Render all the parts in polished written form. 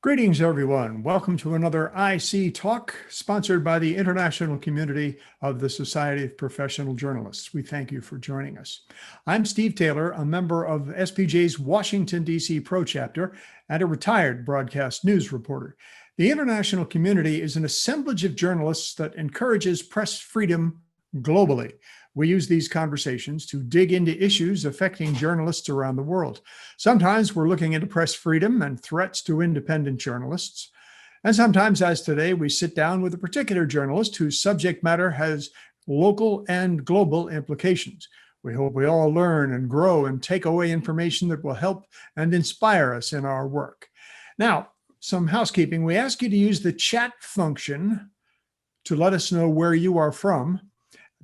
Greetings, everyone. Welcome to another IC Talk, sponsored by the international community of the Society of Professional Journalists. We thank you for joining us. I'm Steve Taylor, a member of SPJ's Washington, D.C. Pro Chapter and a retired broadcast news reporter. The international community is an assemblage of journalists that encourages press freedom globally. We use these conversations to dig into issues affecting journalists around the world. Sometimes we're looking into press freedom and threats to independent journalists. And sometimes, as today, we sit down with a particular journalist whose subject matter has local and global implications. We hope we all learn and grow and take away information that will help and inspire us in our work. Now, some housekeeping. We ask you to use the chat function to let us know where you are from.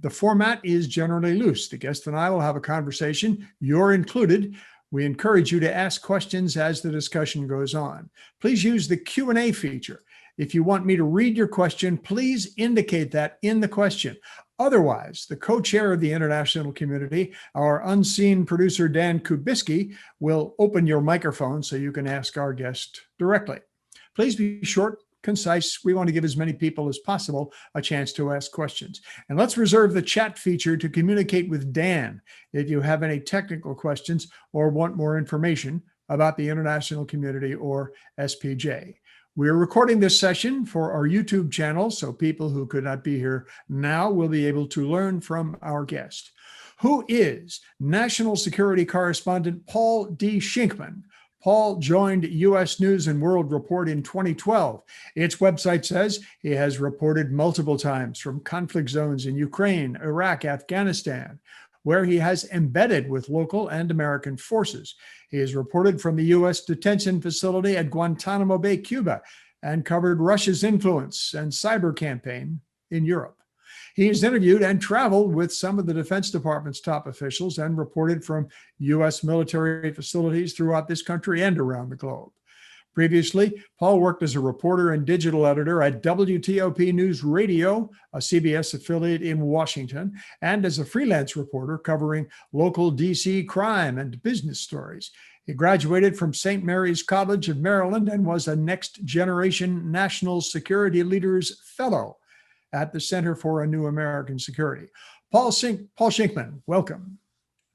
The format is generally loose. The guest and I will have a conversation. You're included. We encourage you to ask questions as the discussion goes on. Please use the Q&A feature. If you want me to read your question, please indicate that in the question. Otherwise, the co-chair of the international community, our unseen producer, Dan Kubisky, will open your microphone so you can ask our guest directly. Please be short, concise. We want to give as many people as possible a chance to ask questions. And let's reserve the chat feature to communicate with Dan if you have any technical questions or want more information about the international community or SPJ. We're recording this session for our YouTube channel, so people who could not be here now will be able to learn from our guest, who is National Security Correspondent Paul D. Shinkman. Paul joined U.S. News and World Report in 2012. Its website says he has reported multiple times from conflict zones in Ukraine, Iraq, Afghanistan, where he has embedded with local and American forces. He has reported from the U.S. detention facility at Guantanamo Bay, Cuba, and covered Russia's influence and cyber campaign in Europe. He has interviewed and traveled with some of the Defense Department's top officials and reported from U.S. military facilities throughout this country and around the globe. Previously, Paul worked as a reporter and digital editor at WTOP News Radio, a CBS affiliate in Washington, and as a freelance reporter covering local D.C. crime and business stories. He graduated from St. Mary's College of Maryland and was a Next Generation National Security Leaders Fellow at the Center for a New American Security. Paul Shinkman, welcome.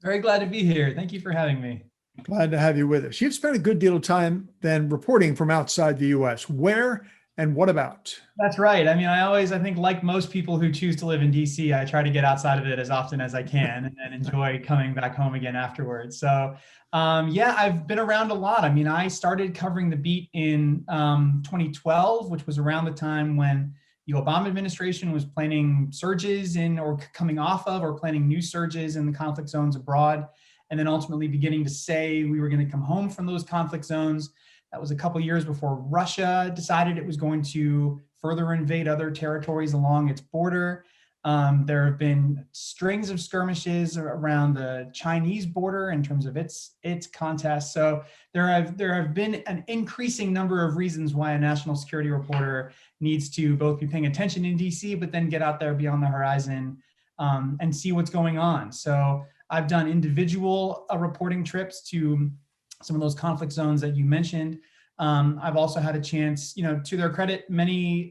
Very glad to be here. Thank you for having me. Glad to have you with us. You've spent a good deal of time then reporting from outside the U.S. Where and what about? That's right. I mean, I think like most people who choose to live in DC, I try to get outside of it as often as I can and enjoy coming back home again afterwards. So yeah, I've been around a lot. I mean, I started covering the beat in 2012, which was around the time when the Obama administration was planning surges in or coming off of or planning new surges in the conflict zones abroad, and then ultimately beginning to say we were going to come home from those conflict zones. That was a couple of years before Russia decided it was going to further invade other territories along its border. There have been strings of skirmishes around the Chinese border in terms of its contests. So there have been an increasing number of reasons why a national security reporter needs to both be paying attention in DC, but then get out there beyond the horizon and see what's going on. So I've done individual reporting trips to some of those conflict zones that you mentioned. I've also had a chance, to their credit, many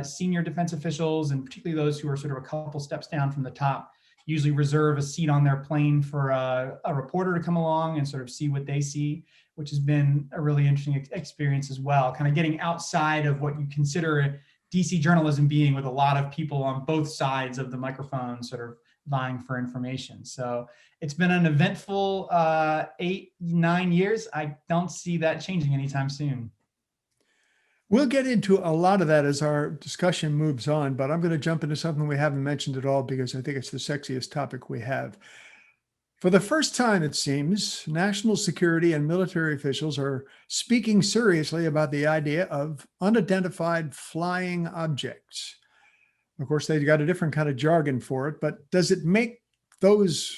senior defense officials, and particularly those who are sort of a couple steps down from the top, usually reserve a seat on their plane for a reporter to come along and sort of see what they see, which has been a really interesting experience as well, kind of getting outside of what you consider DC journalism being, with a lot of people on both sides of the microphone sort of vying for information. So it's been an eventful 8-9 years. I don't see that changing anytime soon. We'll get into a lot of that as our discussion moves on, but I'm going to jump into something we haven't mentioned at all because I think it's the sexiest topic we have. For the first time, it seems, national security and military officials are speaking seriously about the idea of unidentified flying objects. Of course, they've got a different kind of jargon for it, but does it make those,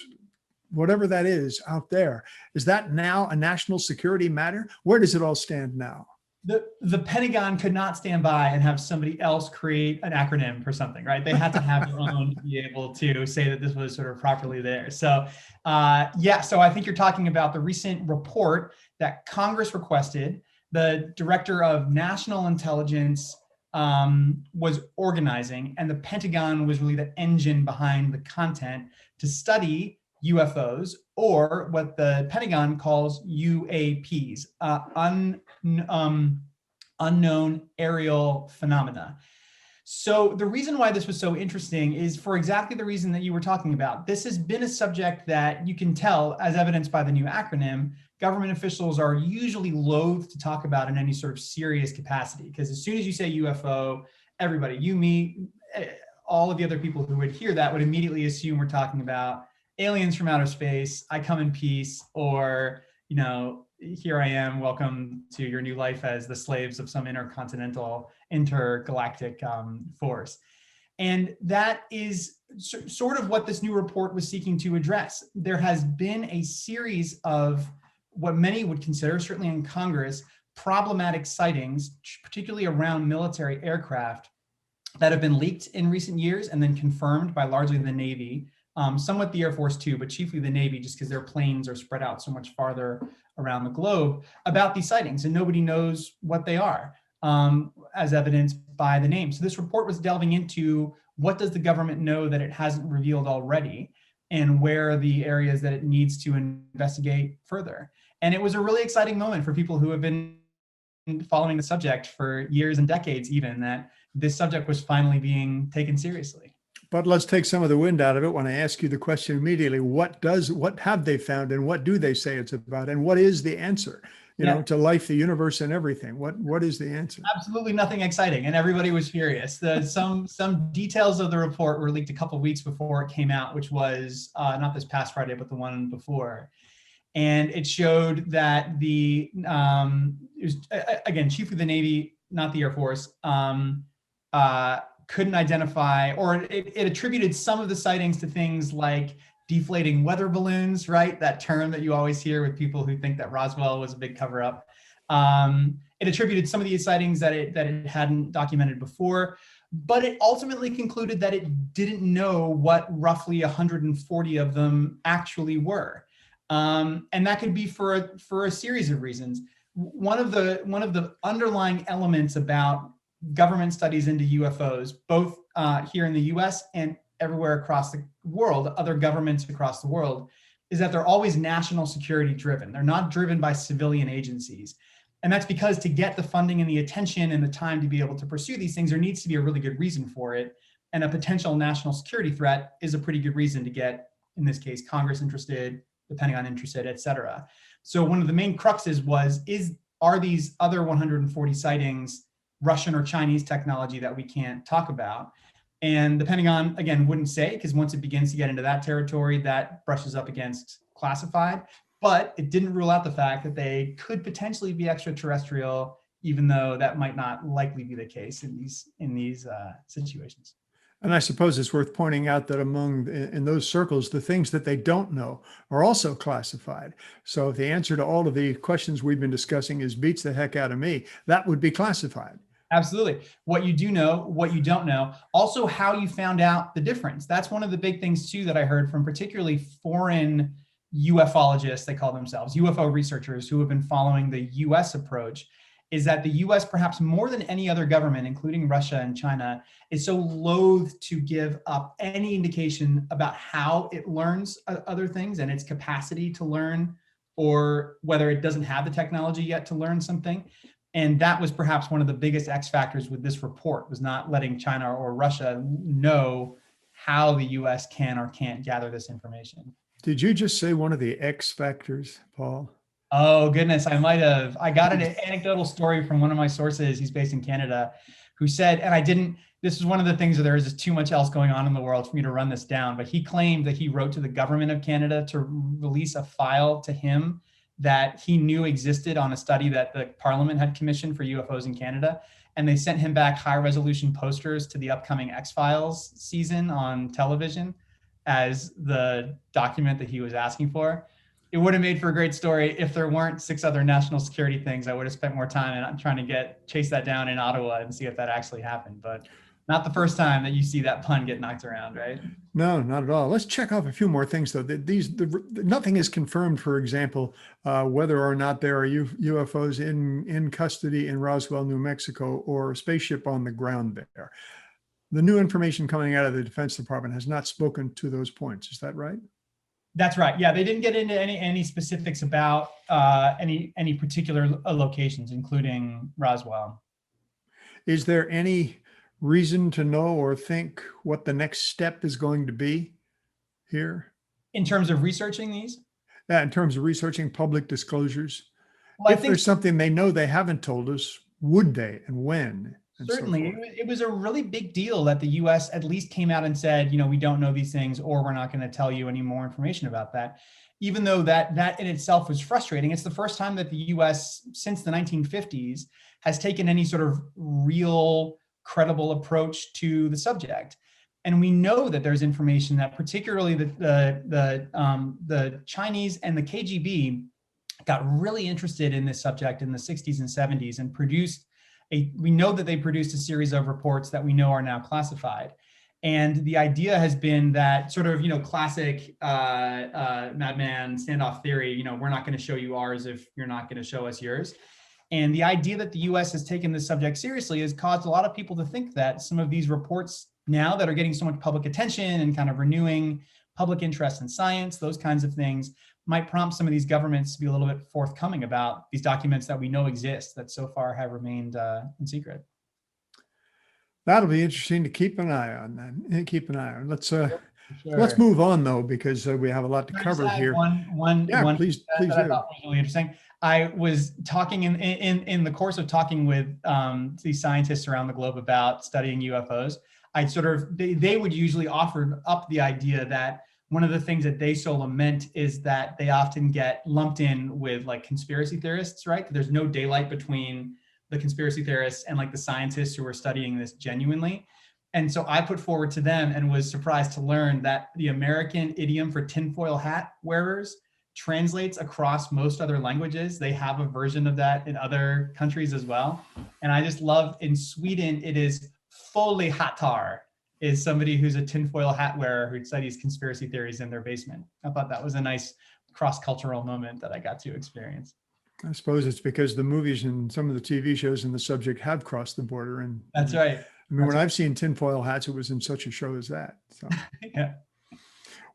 whatever that is out there, is that now a national security matter? Where does it all stand now? The Pentagon could not stand by and have somebody else create an acronym for something, right? They had to have their own to be able to say that this was sort of properly there. So yeah, so I think you're talking about the recent report that Congress requested the director of national intelligence was organizing, and the Pentagon was really the engine behind the content to study UFOs, or what the Pentagon calls UAPs, unknown aerial phenomena. So the reason why this was so interesting is for exactly the reason that you were talking about. This has been a subject that you can tell, as evidenced by the new acronym, government officials are usually loath to talk about in any sort of serious capacity, because as soon as you say UFO, everybody, you, me, all of the other people who would hear that would immediately assume we're talking about aliens from outer space, I come in peace, or, you know, here I am, welcome to your new life as the slaves of some intergalactic force. And that is sort of what this new report was seeking to address. There has been a series of what many would consider, certainly in Congress, problematic sightings, particularly around military aircraft, that have been leaked in recent years and then confirmed by largely the Navy, somewhat the Air Force too, but chiefly the Navy, just because their planes are spread out so much farther around the globe, about these sightings, and nobody knows what they are, as evidenced by the name. So this report was delving into what does the government know that it hasn't revealed already, and where are the areas that it needs to investigate further. And it was a really exciting moment for people who have been following the subject for years and decades, even, that this subject was finally being taken seriously. But let's take some of the wind out of it when I ask you the question immediately. What have they found, and what do they say it's about? And what is the answer, you know, to life, the universe, and everything? What is the answer? Absolutely nothing exciting. And everybody was furious. Some details of the report were leaked a couple of weeks before it came out, which was not this past Friday, but the one before. And it showed that it was, again, chiefly the Navy, not the Air Force, couldn't identify, or it attributed some of the sightings to things like deflating weather balloons, right? That term that you always hear with people who think that Roswell was a big cover up. It attributed some of these sightings that it hadn't documented before, but it ultimately concluded that it didn't know what roughly 140 of them actually were. And that could be for a series of reasons. One of the underlying elements about government studies into UFOs, both here in the US and everywhere across the world, other governments across the world, is that they're always national security driven. They're not driven by civilian agencies. And that's because to get the funding and the attention and the time to be able to pursue these things, there needs to be a really good reason for it. And a potential national security threat is a pretty good reason to get, in this case, Congress interested, the Pentagon interested, et cetera. So one of the main cruxes are these other 140 sightings Russian or Chinese technology that we can't talk about? And the Pentagon, again, wouldn't say, because once it begins to get into that territory, that brushes up against classified. But it didn't rule out the fact that they could potentially be extraterrestrial, even though that might not likely be the case in these situations. And I suppose it's worth pointing out that in those circles, the things that they don't know are also classified. So if the answer to all of the questions we've been discussing beats the heck out of me, that would be classified. Absolutely. What you do know, what you don't know, also how you found out the difference. That's one of the big things too that I heard from particularly foreign ufologists, they call themselves, UFO researchers who have been following the US approach, is that the US, perhaps more than any other government, including Russia and China, is so loath to give up any indication about how it learns other things and its capacity to learn, or whether it doesn't have the technology yet to learn something. And that was perhaps one of the biggest X factors with this report, was not letting China or Russia know how the US can or can't gather this information. Did you just say one of the X factors, Paul? Oh, goodness, I might have. I got an anecdotal story from one of my sources, he's based in Canada, who said, and this is one of the things that there is just too much else going on in the world for me to run this down, but he claimed that he wrote to the government of Canada to release a file to him that he knew existed on a study that the Parliament had commissioned for UFOs in Canada. And they sent him back high resolution posters to the upcoming X-Files season on television as the document that he was asking for. It would have made for a great story if there weren't 6 other national security things. I would have spent more time trying to chase that down in Ottawa and see if that actually happened. But Not the first time that you see that pun get knocked around, right? No, not at all. Let's check off a few more things, though. Nothing is confirmed, for example, whether or not there are UFOs in custody in Roswell, New Mexico, or a spaceship on the ground there. The new information coming out of the Defense Department has not spoken to those points. Is that right? That's right. Yeah, they didn't get into any specifics about any particular locations, including Roswell. Is there any reason to know or think what the next step is going to be here? In terms of researching these? Yeah, in terms of researching public disclosures. Well, If there's something they know they haven't told us, would they and when? And certainly, so it was a really big deal that the U.S. at least came out and said, you know, we don't know these things, or we're not going to tell you any more information about that. Even though that in itself was frustrating, it's the first time that the U.S. since the 1950s has taken any sort of real, credible approach to the subject. And we know that there's information that particularly the Chinese and the KGB got really interested in this subject in the 60s and 70s and we know that they produced a series of reports that we know are now classified. And the idea has been that sort of, you know, classic madman standoff theory, you know, we're not going to show you ours if you're not going to show us yours. And the idea that the US has taken this subject seriously has caused a lot of people to think that some of these reports now that are getting so much public attention and kind of renewing public interest in science, those kinds of things, might prompt some of these governments to be a little bit forthcoming about these documents that we know exist that so far have remained in secret. that'll be interesting to keep an eye on then. Keep an eye on. Let's Sure. move on though, because we have a lot to cover here. One Please that I do. thought was really interesting. I was talking in the course of talking with these scientists around the globe about studying UFOs. They would usually offer up the idea that one of the things that they so lament is that they often get lumped in with like conspiracy theorists, right? There's no daylight between the conspiracy theorists and like the scientists who are studying this genuinely. And so I put forward to them and was surprised to learn that the American idiom for tinfoil hat wearers translates across most other languages. They have a version of that in other countries as well. And I just love, in Sweden, it is foliehattar, is somebody who's a tinfoil hat wearer who studies conspiracy theories in their basement. I thought that was a nice cross-cultural moment that I got to experience. I suppose it's because the movies and some of the TV shows and the subject have crossed the border. And that's right. I mean, when I've seen tinfoil hats, it was in such a show as that. So. Yeah.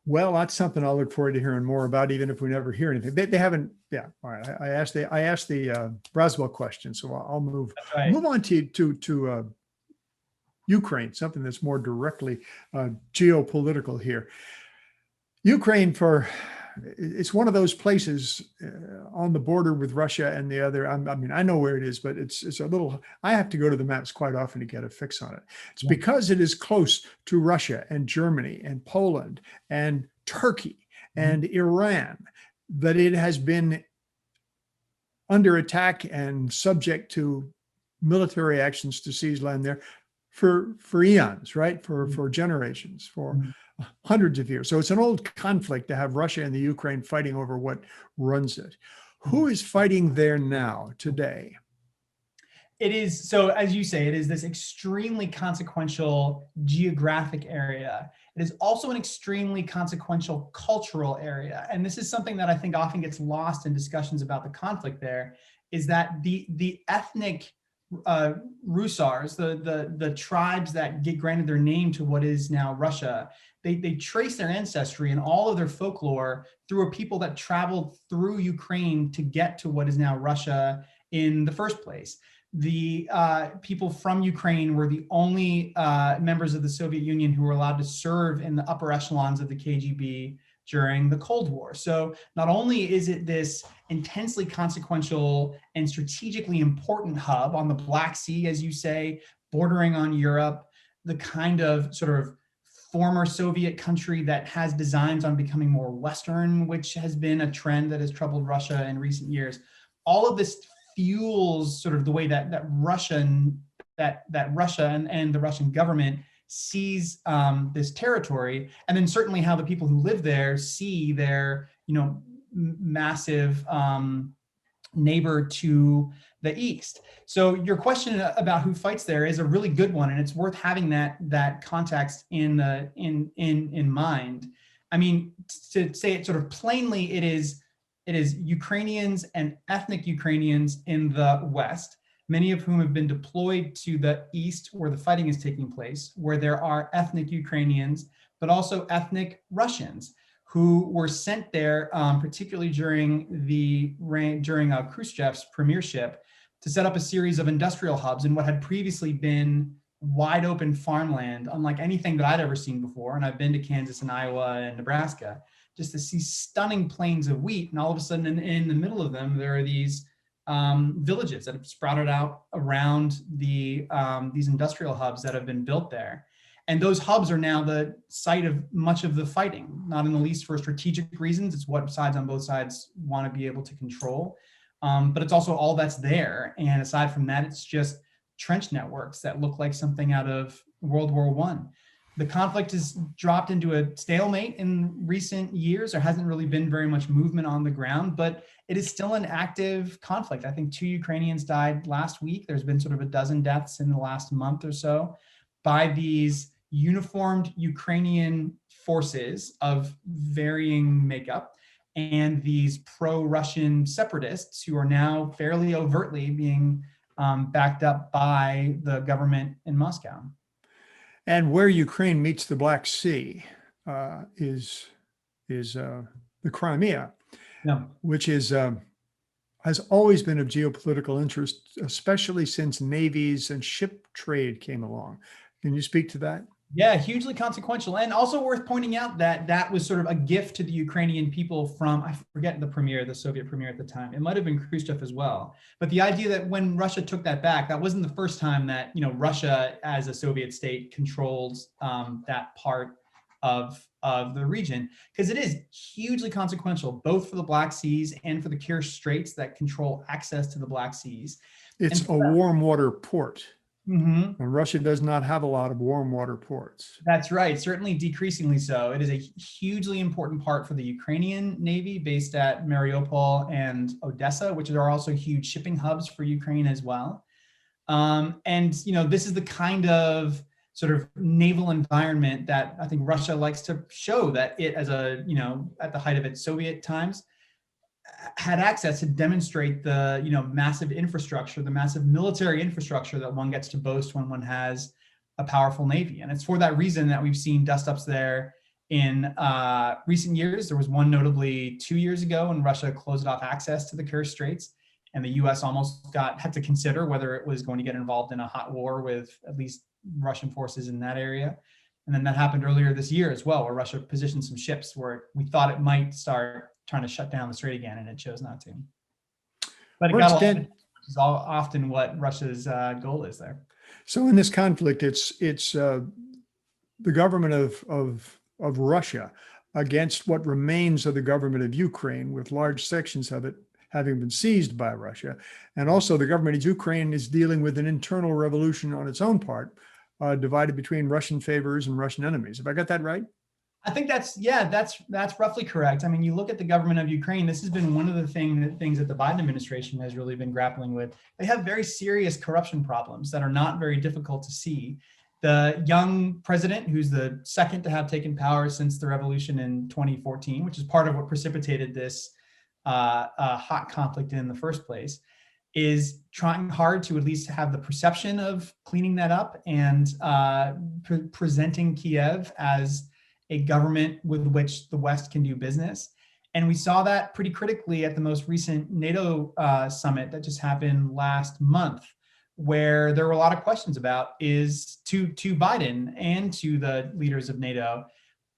Well, that's something I'll look forward to hearing more about, even if we never hear anything. They haven't. Yeah. All right. I asked the Roswell question, so I'll move on to Ukraine, something that's more directly geopolitical here. Ukraine, it's one of those places on the border with Russia and the other. I mean, I know where it is, but it's a little. I have to go to the maps quite often to get a fix on it. It's because it is close to Russia and Germany and Poland and Turkey and Iran that it has been under attack and subject to military actions to seize land there for eons, right? For generations, for hundreds of years. So it's an old conflict to have Russia and the Ukraine fighting over what runs it. Who is fighting there now, today? It is, so as you say, it is this extremely consequential geographic area. It is also an extremely consequential cultural area. And this is something that I think often gets lost in discussions about the conflict there, is that the ethnic Rusars, the tribes that get granted their name to what is now Russia, they trace their ancestry and all of their folklore through a people that traveled through Ukraine to get to what is now Russia in the first place. The people from Ukraine were the only members of the Soviet Union who were allowed to serve in the upper echelons of the KGB during the Cold War. So not only is it this intensely consequential and strategically important hub on the Black Sea, as you say, bordering on Europe, the kind of sort of former Soviet country that has designs on becoming more Western, which has been a trend that has troubled Russia in recent years. All of this fuels sort of the way that Russia and the Russian government sees this territory, and then certainly how the people who live there see their, massive neighbor to the East. So your question about who fights there is a really good one, and it's worth having that context in mind. I mean, to say it sort of plainly, it is Ukrainians and ethnic Ukrainians in the West, many of whom have been deployed to the East where the fighting is taking place, where there are ethnic Ukrainians, but also ethnic Russians who were sent there, particularly during Khrushchev's premiership, to set up a series of industrial hubs in what had previously been wide open farmland, unlike anything that I'd ever seen before. And I've been to Kansas and Iowa and Nebraska, just to see stunning plains of wheat. And all of a sudden in the middle of them, there are these villages that have sprouted out around these industrial hubs that have been built there. And those hubs are now the site of much of the fighting, not in the least for strategic reasons. It's what sides on both sides want to be able to control. But it's also all that's there. And aside from that, it's just trench networks that look like something out of World War I. The conflict has dropped into a stalemate in recent years. There hasn't really been very much movement on the ground, but it is still an active conflict. I think 2 Ukrainians died last week. There's been sort of a dozen deaths in the last month or so by these uniformed Ukrainian forces of varying makeup and these pro-Russian separatists who are now fairly overtly being backed up by the government in Moscow. And where Ukraine meets the Black Sea is the Crimea, which has always been of geopolitical interest, especially since navies and ship trade came along. Can you speak to that? Yeah, hugely consequential, and also worth pointing out that that was sort of a gift to the Ukrainian people from, I forget the Soviet premier at the time. It might have been Khrushchev as well. But the idea that when Russia took that back, that wasn't the first time that Russia as a Soviet state controlled that part of the region, because it is hugely consequential, both for the Black Seas and for the Kerch Straits that control access to the Black Seas. It's a warm water port. Mm-hmm. And Russia does not have a lot of warm water ports. That's right, certainly decreasingly so. It is a hugely important part for the Ukrainian Navy based at Mariupol and Odessa, which are also huge shipping hubs for Ukraine as well. And this is the kind of sort of naval environment that I think Russia likes to show that it, as at the height of its Soviet times, had access to demonstrate the massive infrastructure, the massive military infrastructure that one gets to boast when one has a powerful navy. And it's for that reason that we've seen dust-ups there in recent years. There was one notably 2 years ago when Russia closed off access to the Kerch Straits, and the US almost had to consider whether it was going to get involved in a hot war with at least Russian forces in that area. And then that happened earlier this year as well, where Russia positioned some ships where we thought it might start trying to shut down the strait again, and it chose not to. But it got which is often what Russia's goal is there. So in this conflict, it's the government of Russia against what remains of the government of Ukraine, with large sections of it having been seized by Russia. And also the government of Ukraine is dealing with an internal revolution on its own part, divided between Russian favors and Russian enemies. Have I got that right? I think that's roughly correct. I mean, you look at the government of Ukraine, this has been one of the things that the Biden administration has really been grappling with. They have very serious corruption problems that are not very difficult to see. The young president, who's the second to have taken power since the revolution in 2014, which is part of what precipitated this hot conflict in the first place, is trying hard to at least have the perception of cleaning that up and presenting Kiev as a government with which the West can do business. And we saw that pretty critically at the most recent NATO summit that just happened last month, where there were a lot of questions about is to Biden and to the leaders of NATO,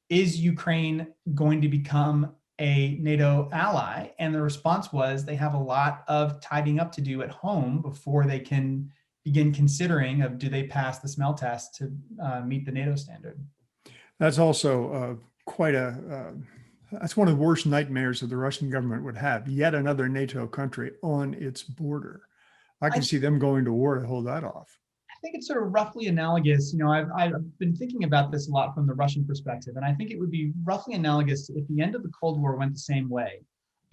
is Ukraine going to become a NATO ally? And the response was they have a lot of tidying up to do at home before they can begin considering of do they pass the smell test to meet the NATO standard. That's also that's one of the worst nightmares that the Russian government would have, yet another NATO country on its border. I can see them going to war to hold that off. I think it's sort of roughly analogous. I've been thinking about this a lot from the Russian perspective, and I think it would be roughly analogous if the end of the Cold War went the same way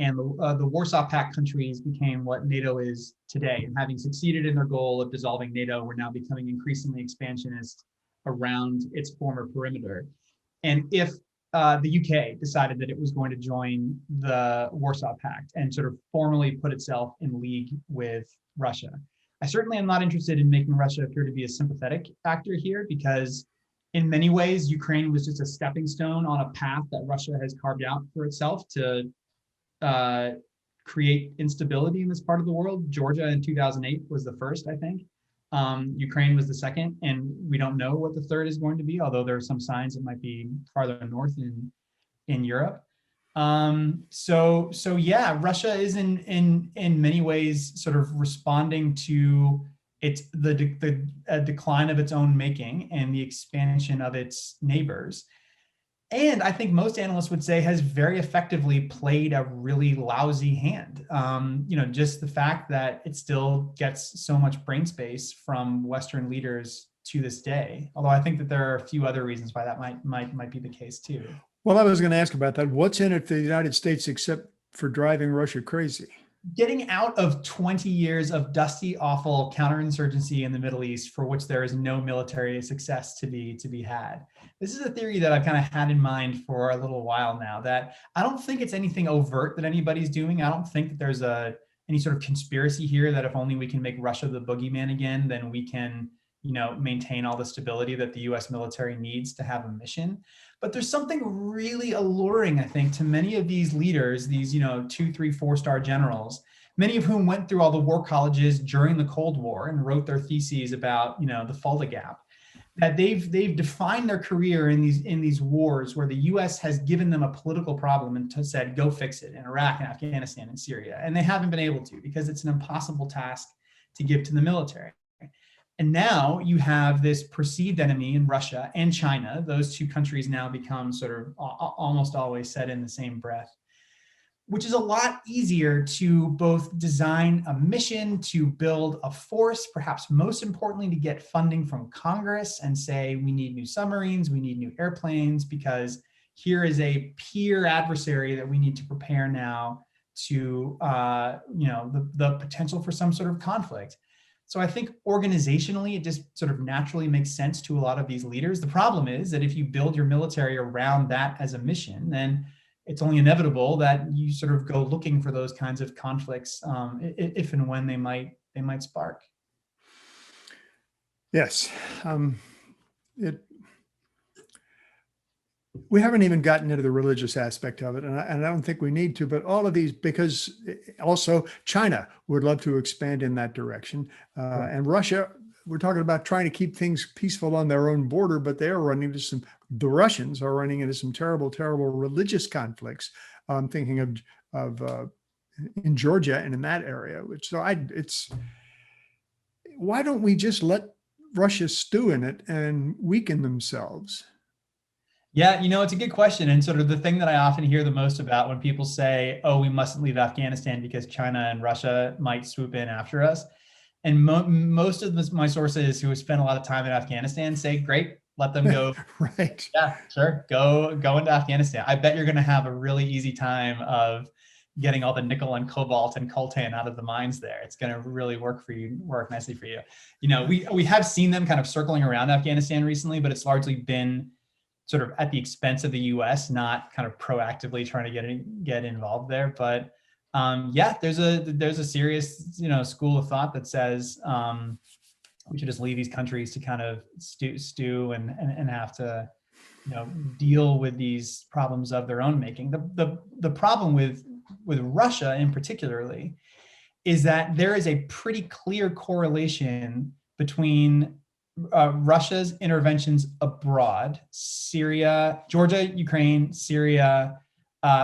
And the Warsaw Pact countries became what NATO is today. And having succeeded in their goal of dissolving NATO, we're now becoming increasingly expansionist around its former perimeter. And if the UK decided that it was going to join the Warsaw Pact and sort of formally put itself in league with Russia, I certainly am not interested in making Russia appear to be a sympathetic actor here, because in many ways, Ukraine was just a stepping stone on a path that Russia has carved out for itself to create instability in this part of the world. Georgia in 2008 was the first, I think. Ukraine was the second, and we don't know what the third is going to be, although there are some signs it might be farther north in Europe. So yeah, Russia is in many ways sort of responding to the decline of its own making and the expansion of its neighbors. And I think most analysts would say has very effectively played a really lousy hand. Just the fact that it still gets so much brain space from Western leaders to this day. Although I think that there are a few other reasons why that might be the case too. Well, I was going to ask about that. What's in it for the United States except for driving Russia crazy? Getting out of 20 years of dusty, awful counterinsurgency in the Middle East for which there is no military success to be had. This is a theory that I've kind of had in mind for a little while now, that I don't think it's anything overt that anybody's doing. I don't think that there's any sort of conspiracy here that if only we can make Russia the boogeyman again, then we can, maintain all the stability that the US military needs to have a mission. But there's something really alluring, I think, to many of these leaders, these, 2, 3, 4-star generals, many of whom went through all the war colleges during the Cold War and wrote their theses about, the Fulda Gap, that they've defined their career in these wars where the US has given them a political problem and said, go fix it in Iraq and Afghanistan and Syria. And they haven't been able to, because it's an impossible task to give to the military. And now you have this perceived enemy in Russia and China. Those two countries now become sort of almost always said in the same breath, which is a lot easier to both design a mission, to build a force, perhaps most importantly, to get funding from Congress and say, we need new submarines, we need new airplanes, because here is a peer adversary that we need to prepare now to, the potential for some sort of conflict. So I think organizationally, it just sort of naturally makes sense to a lot of these leaders. The problem is that if you build your military around that as a mission, then it's only inevitable that you sort of go looking for those kinds of conflicts if and when they might spark. Yes. We haven't even gotten into the religious aspect of it, and I don't think we need to, but all of these, because also China would love to expand in that direction. And Russia, we're talking about trying to keep things peaceful on their own border, but the Russians are running into some terrible, terrible religious conflicts. I'm thinking of in Georgia and in that area, why don't we just let Russia stew in it and weaken themselves? Yeah, it's a good question. And sort of the thing that I often hear the most about when people say, oh, we mustn't leave Afghanistan because China and Russia might swoop in after us. And most of my sources who have spent a lot of time in Afghanistan say, great, let them go. Right. Yeah, sure. Go into Afghanistan. I bet you're going to have a really easy time of getting all the nickel and cobalt and coltan out of the mines there. It's going to really work nicely for you. We have seen them kind of circling around Afghanistan recently, but it's largely been sort of at the expense of the US, not kind of proactively trying to get involved there. But there's a serious, school of thought that says we should just leave these countries to kind of stew and have to, deal with these problems of their own making. The problem with Russia in particularly is that there is a pretty clear correlation between Russia's interventions abroad, Syria, Georgia, Ukraine, Syria,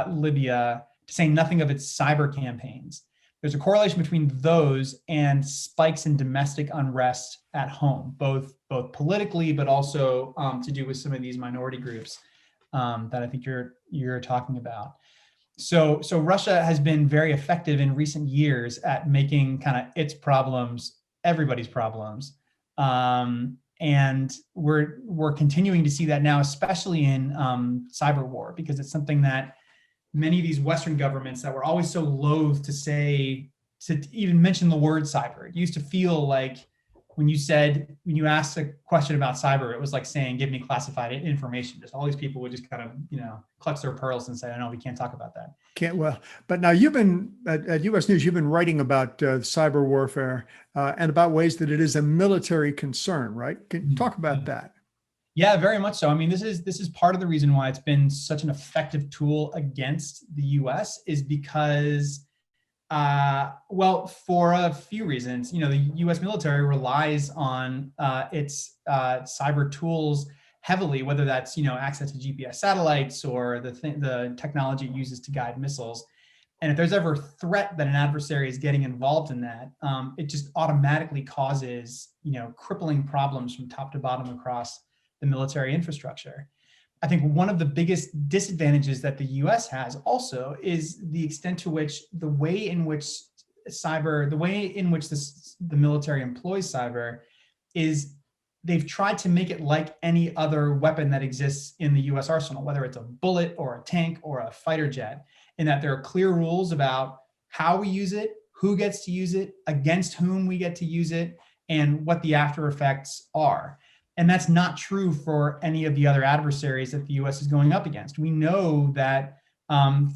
Libya, to say nothing of its cyber campaigns. There's a correlation between those and spikes in domestic unrest at home, both politically, but also to do with some of these minority groups that I think you're talking about. So Russia has been very effective in recent years at making kind of its problems everybody's problems. And we're continuing to see that now, especially in cyber war, because it's something that many of these Western governments that were always so loath to even mention the word cyber. It used to feel like when you asked a question about cyber, it was like saying, give me classified information. Just all these people would just kind of, clutch their pearls and say, oh, no, we can't talk about that. But now you've been at US News, you've been writing about cyber warfare and about ways that it is a military concern, right? Can you talk about that? Yeah, very much so. I mean, this is part of the reason why it's been such an effective tool against the US is because, for a few reasons. The US military relies on its cyber tools heavily, whether that's, access to GPS satellites or the technology it uses to guide missiles. And if there's ever a threat that an adversary is getting involved in that, it just automatically causes, crippling problems from top to bottom across the military infrastructure. I think one of the biggest disadvantages that the US has also is the extent to which the way in which the military employs cyber is they've tried to make it like any other weapon that exists in the US arsenal, whether it's a bullet or a tank or a fighter jet, in that there are clear rules about how we use it, who gets to use it, against whom we get to use it, and what the after effects are. And that's not true for any of the other adversaries that the US is going up against. We know that,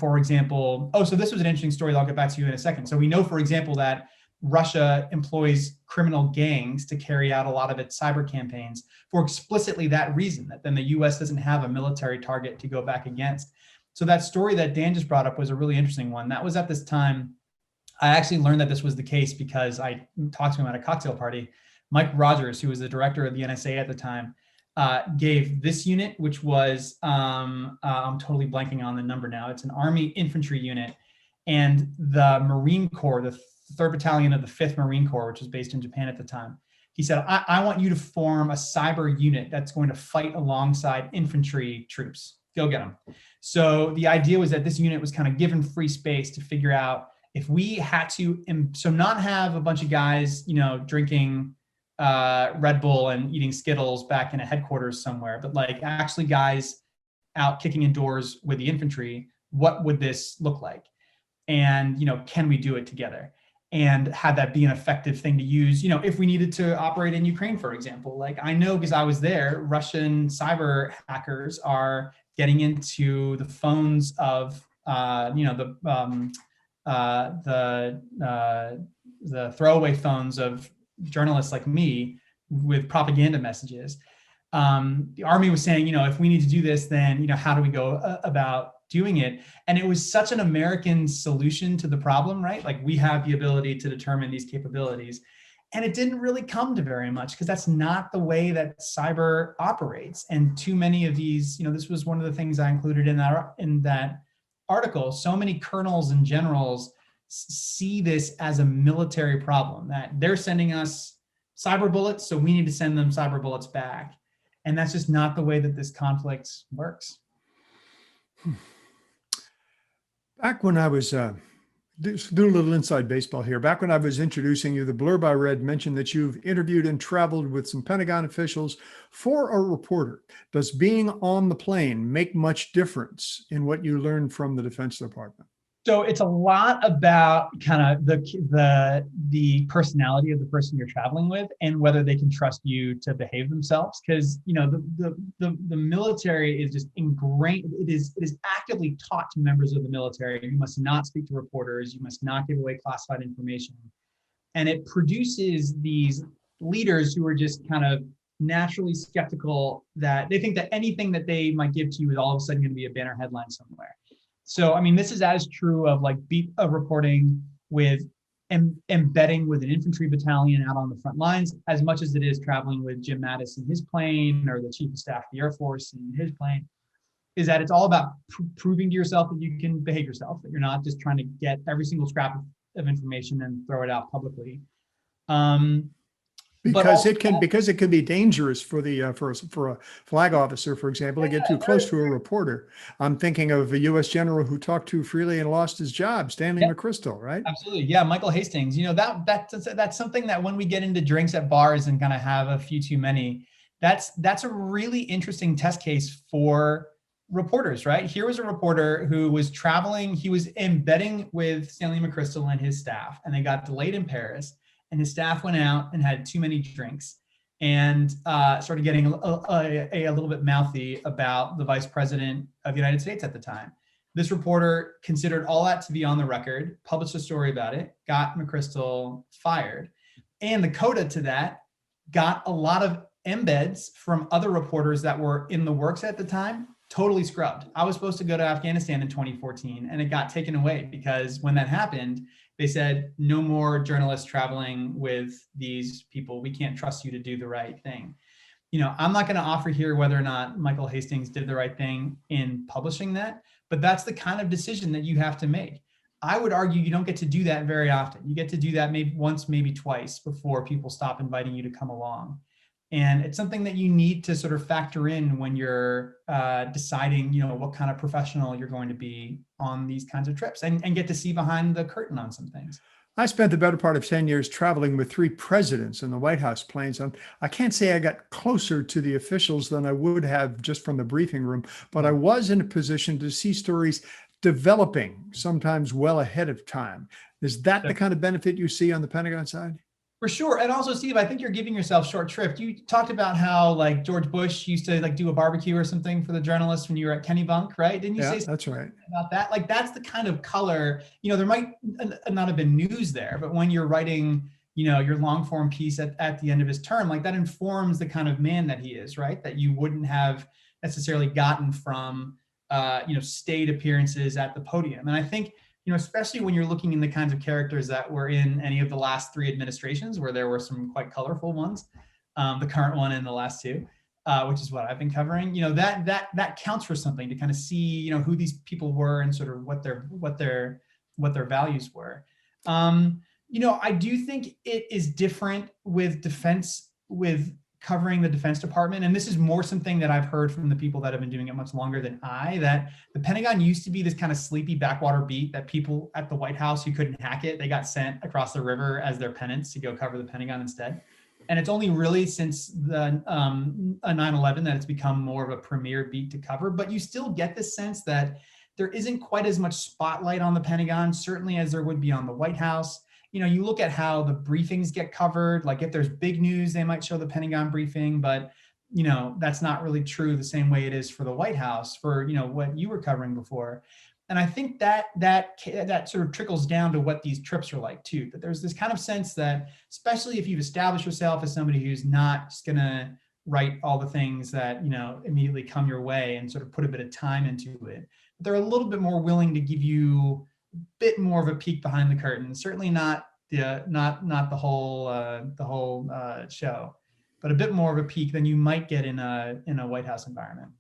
for example, so this was an interesting story that I'll get back to you in a second. So we know, for example, that Russia employs criminal gangs to carry out a lot of its cyber campaigns for explicitly that reason, that then the US doesn't have a military target to go back against. So that story that Dan just brought up was a really interesting one. That was at this time, I actually learned that this was the case because I talked to him at a cocktail party. Mike Rogers, who was the director of the NSA at the time, gave this unit, which was, I'm totally blanking on the number now. It's an Army infantry unit, and the Marine Corps, the 3rd Battalion of the 5th Marine Corps, which was based in Japan at the time. He said, I want you to form a cyber unit that's going to fight alongside infantry troops. Go get them. So the idea was that this unit was kind of given free space to figure out if we had to, so not have a bunch of guys, drinking Red Bull and eating Skittles back in a headquarters somewhere, but like actually guys out kicking indoors with the infantry, what would this look like? And, can we do it together? And have that be an effective thing to use, if we needed to operate in Ukraine, for example. Like I know because I was there, Russian cyber hackers are getting into the phones of, the throwaway phones of journalists like me with propaganda messages. The Army was saying, if we need to do this, then, how do we go about doing it? And it was such an American solution to the problem, right? Like we have the ability to determine these capabilities. And it didn't really come to very much because that's not the way that cyber operates. And too many of these, this was one of the things I included in that article. So many colonels and generals see this as a military problem, that they're sending us cyber bullets, so we need to send them cyber bullets back. And that's just not the way that this conflict works. Back when I was, do a little inside baseball here. Back when I was introducing you, the blurb I read mentioned that you've interviewed and traveled with some Pentagon officials for a reporter. Does being on the plane make much difference in what you learned from the Defense Department? So it's a lot about kind of the personality of the person you're traveling with and whether they can trust you to behave themselves. Because the military is just ingrained. It is actively taught to members of the military. You must not speak to reporters. You must not give away classified information. And it produces these leaders who are just kind of naturally skeptical, that they think that anything that they might give to you is all of a sudden going to be a banner headline somewhere. So, I mean, this is as true of like reporting with embedding with an infantry battalion out on the front lines, as much as it is traveling with Jim Mattis in his plane or the Chief of Staff of the Air Force in his plane, is that it's all about proving to yourself that you can behave yourself, that you're not just trying to get every single scrap of information and throw it out publicly. Because it can be dangerous for the for a flag officer, for example, to get too close to a reporter. I'm thinking of a U.S. general who talked too freely and lost his job, Stanley McChrystal, right? Absolutely, yeah, Michael Hastings. That's something that when we get into drinks at bars and kind of have a few too many, that's a really interesting test case for reporters, right? Here was a reporter who was traveling. He was embedding with Stanley McChrystal and his staff, and they got delayed in Paris. And his staff went out and had too many drinks and started getting a little bit mouthy about the vice president of the United States at the time. This reporter considered all that to be on the record, published a story about it, got McChrystal fired. And the coda to that got a lot of embeds from other reporters that were in the works at the time, totally scrubbed. I was supposed to go to Afghanistan in 2014, and it got taken away because when that happened, they said, no more journalists traveling with these people. We can't trust you to do the right thing. You know, I'm not going to offer here whether or not Michael Hastings did the right thing in publishing that, but that's the kind of decision that you have to make. I would argue you don't get to do that very often. You get to do that maybe once, maybe twice before people stop inviting you to come along. And it's something that you need to sort of factor in when you're deciding, you know, what kind of professional you're going to be on these kinds of trips and get to see behind the curtain on some things. I spent the better part of 10 years traveling with 3 presidents in the White House planes. And I can't say I got closer to the officials than I would have just from the briefing room, but I was in a position to see stories developing sometimes well ahead of time. Is that the kind of benefit you see on the Pentagon side? For sure. And also, Steve, I think you're giving yourself short shrift. You talked about how like George Bush used to like do a barbecue or something for the journalists when you were at Kennebunk, right? Didn't you say something that's right. about that? Like that's the kind of color, you know, there might not have been news there, but when you're writing, you know, your long form piece at the end of his term, like that informs the kind of man that he is, right? That you wouldn't have necessarily gotten from, you know, state appearances at the podium. And I think, you know, especially when you're looking in the kinds of characters that were in any of the last 3 administrations, where there were some quite colorful ones, the current one and the last 2, which is what I've been covering. You know, that counts for something to kind of see, you know, who these people were and sort of what their values were. You know, I do think it is different with defense, with covering the Defense Department. And this is more something that I've heard from the people that have been doing it much longer than I, that the Pentagon used to be this kind of sleepy backwater beat that people at the White House who couldn't hack it, they got sent across the river as their penance to go cover the Pentagon instead. And it's only really since the 9/11 that it's become more of a premier beat to cover, but you still get the sense that there isn't quite as much spotlight on the Pentagon, certainly as there would be on the White House. You know, you look at how the briefings get covered, like if there's big news, they might show the Pentagon briefing, but, you know, that's not really true the same way it is for the White House for, you know, what you were covering before. And I think that sort of trickles down to what these trips are like too, that there's this kind of sense that, especially if you've established yourself as somebody who's not just gonna write all the things that, you know, immediately come your way and sort of put a bit of time into it, but they're a little bit more willing to give you bit more of a peek behind the curtain. Certainly not the whole show, but a bit more of a peek than you might get in a White House environment.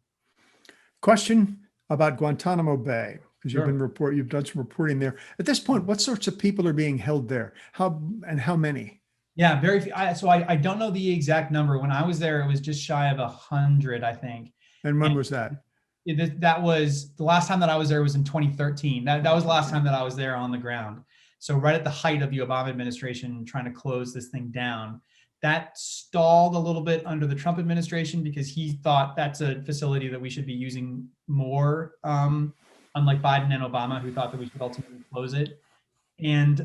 Question about Guantanamo Bay, because Sure. you've done some reporting there. At this point, what sorts of people are being held there? How many? Yeah, very few. So I don't know the exact number. When I was there, it was just shy of 100, I think. And when was that? That was the last time that I was there was in 2013. That was the last time that I was there on the ground. So right at the height of the Obama administration trying to close this thing down. That stalled a little bit under the Trump administration because he thought that's a facility that we should be using more, unlike Biden and Obama, who thought that we should ultimately close it. And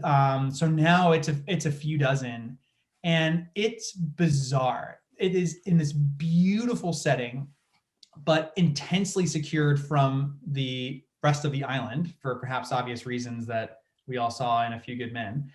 so now it's a few dozen, and it's bizarre. It is in this beautiful setting, but intensely secured from the rest of the island for perhaps obvious reasons that we all saw in A Few Good Men.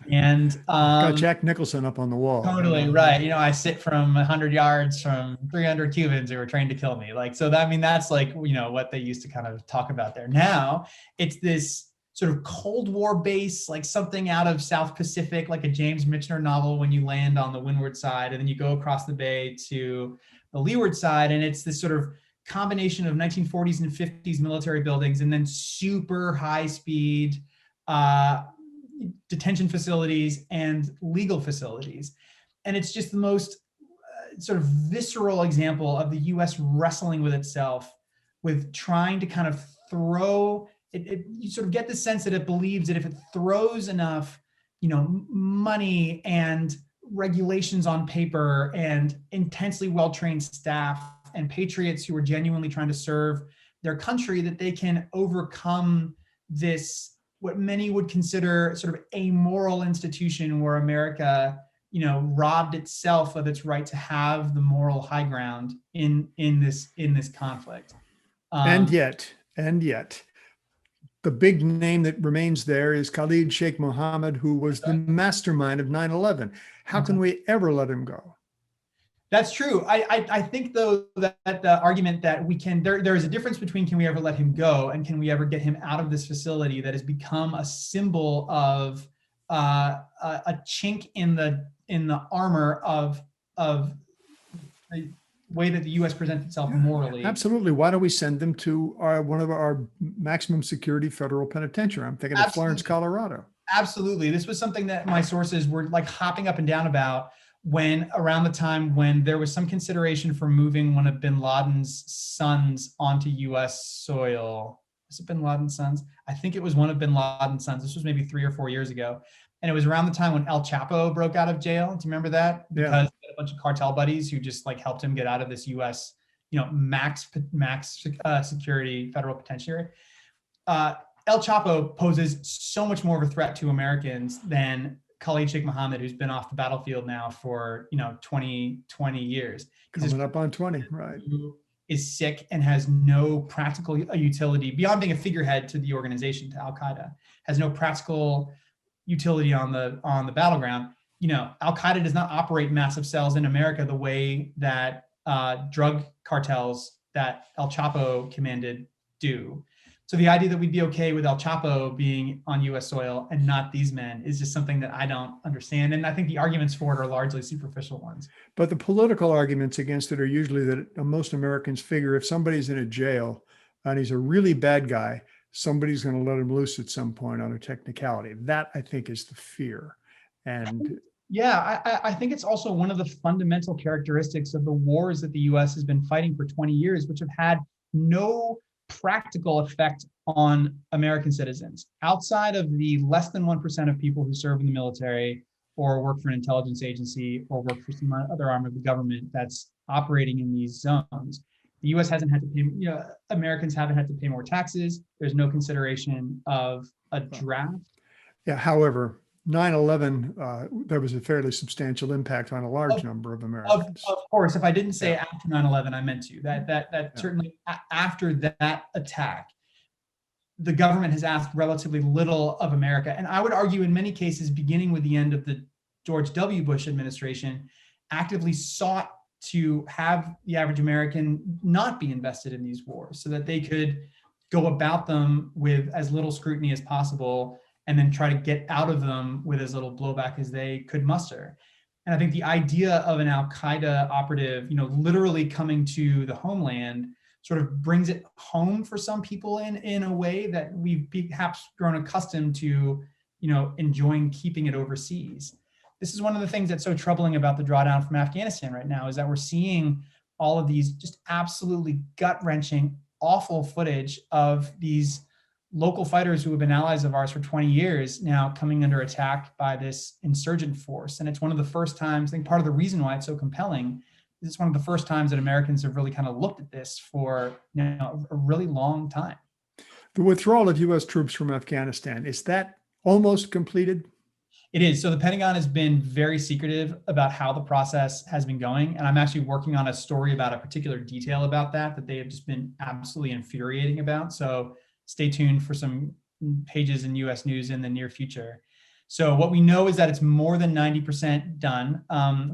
And got Jack Nicholson up on the wall. Totally right. You know, I sit from 100 yards from 300 Cubans who were trained to kill me. Like, so that, I mean, that's like, you know, what they used to kind of talk about there. Now it's this sort of Cold War base, like something out of South Pacific, like a James Michener novel when you land on the windward side and then you go across the bay to the leeward side. And it's this sort of combination of 1940s and 50s military buildings and then super high speed detention facilities and legal facilities. And it's just the most sort of visceral example of the US wrestling with itself, with trying to kind of throw it. You sort of get the sense that it believes that if it throws enough, you know, money and regulations on paper and intensely well-trained staff and patriots who are genuinely trying to serve their country that they can overcome this, what many would consider sort of amoral institution where America, robbed itself of its right to have the moral high ground in this conflict. And yet, the big name that remains there is Khalid Sheikh Mohammed, who was the mastermind of 9/11. How can we ever let him go? That's true. I think, though, that the argument that we can, there is a difference between can we ever let him go and can we ever get him out of this facility that has become a symbol of a chink in the armor of the way that the U.S. presents itself morally. Absolutely. Why don't we send them to one of our maximum security federal penitentiary? I'm thinking of Florence, Colorado. Absolutely. This was something that my sources were like hopping up and down about around the time when there was some consideration for moving one of bin Laden's sons onto U.S. soil. Was it bin Laden's sons? I think it was one of bin Laden's sons. This was maybe 3 or 4 years ago. And it was around the time when El Chapo broke out of jail. Do you remember that? Because he had a bunch of cartel buddies who just like helped him get out of this U.S. Max security federal penitentiary. El Chapo poses so much more of a threat to Americans than Khalid Sheikh Mohammed, who's been off the battlefield now for 20 years. Coming up on 20, right? Who is sick and has no practical utility beyond being a figurehead to the organization, to Al Qaeda, has no practical utility on the battleground. Al Qaeda does not operate massive cells in America the way that drug cartels that El Chapo commanded do. So the idea that we'd be okay with El Chapo being on U.S. soil and not these men is just something that I don't understand. And I think the arguments for it are largely superficial ones. But the political arguments against it are usually that most Americans figure if somebody's in a jail and he's a really bad guy, somebody's going to let him loose at some point on a technicality. That, I think, is the fear. And yeah, I think it's also one of the fundamental characteristics of the wars that the U.S. has been fighting for 20 years, which have had no practical effect on American citizens outside of the less than 1% of people who serve in the military or work for an intelligence agency or work for some other arm of the government that's operating in these zones. The U.S. hasn't had to pay, Americans haven't had to pay more taxes. There's no consideration of a draft. Yeah, however, 9/11, there was a fairly substantial impact on a large number of Americans. Of course, if I didn't say after 9/11, I meant to. That certainly after that attack, the government has asked relatively little of America. And I would argue in many cases, beginning with the end of the George W. Bush administration, actively sought to have the average American not be invested in these wars so that they could go about them with as little scrutiny as possible and then try to get out of them with as little blowback as they could muster. And I think the idea of an Al Qaeda operative, literally coming to the homeland sort of brings it home for some people in a way that we've perhaps grown accustomed to, enjoying keeping it overseas. This is one of the things that's so troubling about the drawdown from Afghanistan right now is that we're seeing all of these just absolutely gut-wrenching, awful footage of these local fighters who have been allies of ours for 20 years now coming under attack by this insurgent force. And it's one of the first times, I think part of the reason why it's so compelling is it's one of the first times that Americans have really kind of looked at this for a really long time. The withdrawal of U.S. troops from Afghanistan, is that almost completed? It is. So the Pentagon has been very secretive about how the process has been going. And I'm actually working on a story about a particular detail about that they have just been absolutely infuriating about. So stay tuned for some pages in U.S. News in the near future. So what we know is that it's more than 90% done.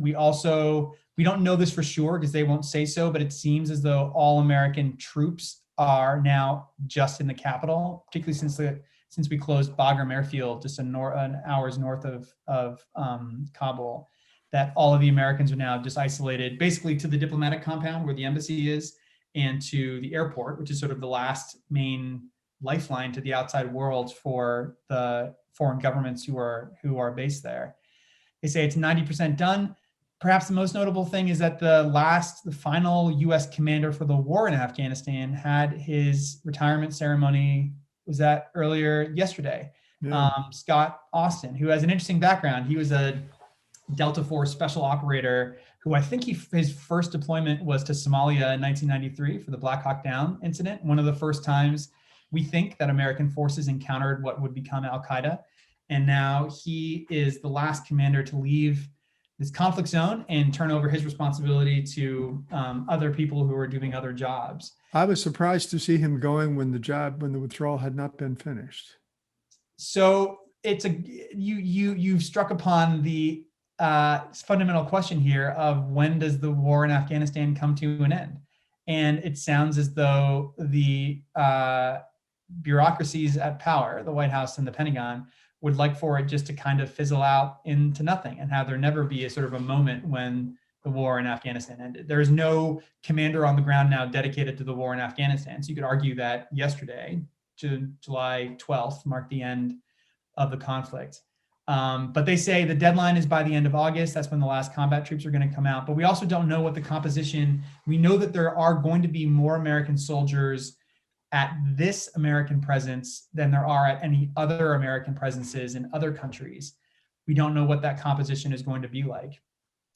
We don't know this for sure because they won't say so, but it seems as though all American troops are now just in the capital, particularly since we closed Bagram Airfield just an hours north of Kabul, that all of the Americans are now just isolated basically to the diplomatic compound where the embassy is and to the airport, which is sort of the last main lifeline to the outside world for the foreign governments who are based there. They say it's 90% done. Perhaps the most notable thing is that the final U.S. commander for the war in Afghanistan had his retirement ceremony, was that earlier yesterday. Yeah. Scott Austin, who has an interesting background. He was a Delta Force special operator who I think his first deployment was to Somalia in 1993 for the Black Hawk Down incident, one of the first times we think that American forces encountered what would become Al-Qaeda. And now he is the last commander to leave this conflict zone and turn over his responsibility to other people who are doing other jobs. I was surprised to see him going when the withdrawal had not been finished. So you've struck upon the fundamental question here of when does the war in Afghanistan come to an end? And it sounds as though the bureaucracies at power, the White House and the Pentagon, would like for it just to kind of fizzle out into nothing and have there never be a sort of a moment when the war in Afghanistan ended. There is no commander on the ground now dedicated to the war in Afghanistan. So you could argue that yesterday, July 12th, marked the end of the conflict. But they say the deadline is by the end of August. That's when the last combat troops are going to come out. But we also don't know what the composition. We know that there are going to be more American soldiers at this American presence than there are at any other American presences in other countries. We don't know what that composition is going to be like.